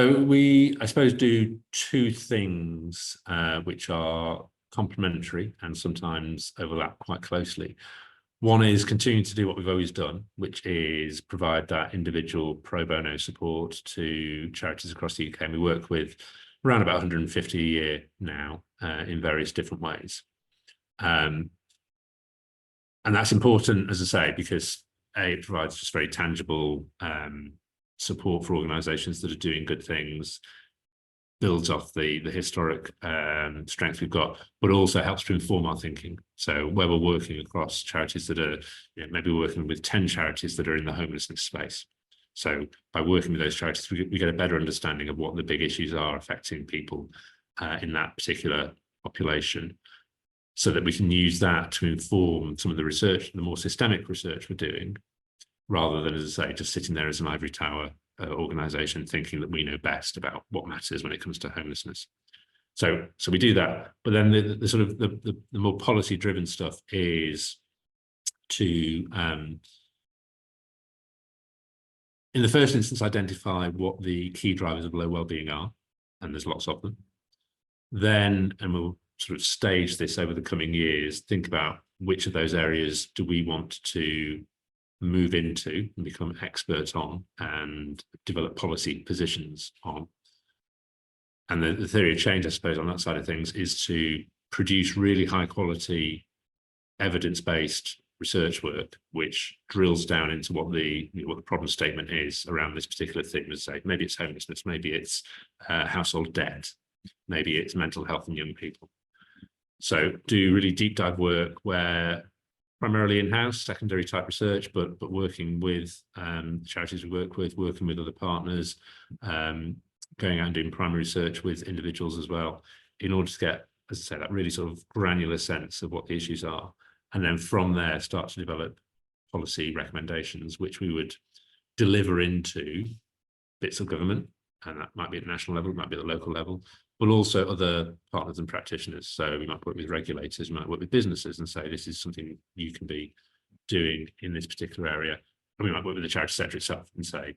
So we, I suppose, do two things which are complementary and sometimes overlap quite closely. One is continuing to do what we've always done, which is provide that individual pro bono support to charities across the UK. And we work with around about 150 a year now in various different ways. And that's important, as I say, because it provides just very tangible support for organisations that are doing good things, builds off the historic strength we've got, but also helps to inform our thinking. So where we're working across charities that are, maybe we're working with 10 charities that are in the homelessness space. So by working with those charities, we get a better understanding of what the big issues are affecting people in that particular population, so that we can use that to inform some of the research, the more systemic research we're doing, rather than, as I say, just sitting there as an ivory tower organisation thinking that we know best about what matters when it comes to homelessness. So we do that, but then the sort of the more policy driven stuff is to in the first instance identify what the key drivers of low well-being are, and there's lots of them. Then, and we'll sort of stage this over the coming years, think about which of those areas do we want to move into and become experts on and develop policy positions on. And the theory of change, I suppose, on that side of things is to produce really high quality evidence-based research work, which drills down into what the problem statement is around this particular thing. As I say, maybe it's homelessness, maybe it's household debt, maybe it's mental health in young people. So do really deep dive work where primarily in-house, secondary type research, but working with charities we work with, working with other partners, going out and doing primary research with individuals as well, in order to get, as I say, that really sort of granular sense of what the issues are. And then from there, start to develop policy recommendations, which we would deliver into bits of government. And that might be at the national level, it might be at the local level, but also other partners and practitioners. So we might work with regulators, we might work with businesses and say, this is something you can be doing in this particular area. And we might work with the charity sector itself and say,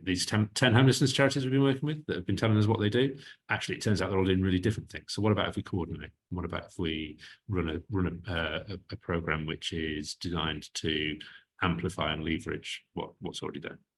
these 10 homelessness charities we've been working with that have been telling us what they do, actually, it turns out they're all doing really different things. So what about if we coordinate? What about if we run a program which is designed to amplify and leverage what's already done?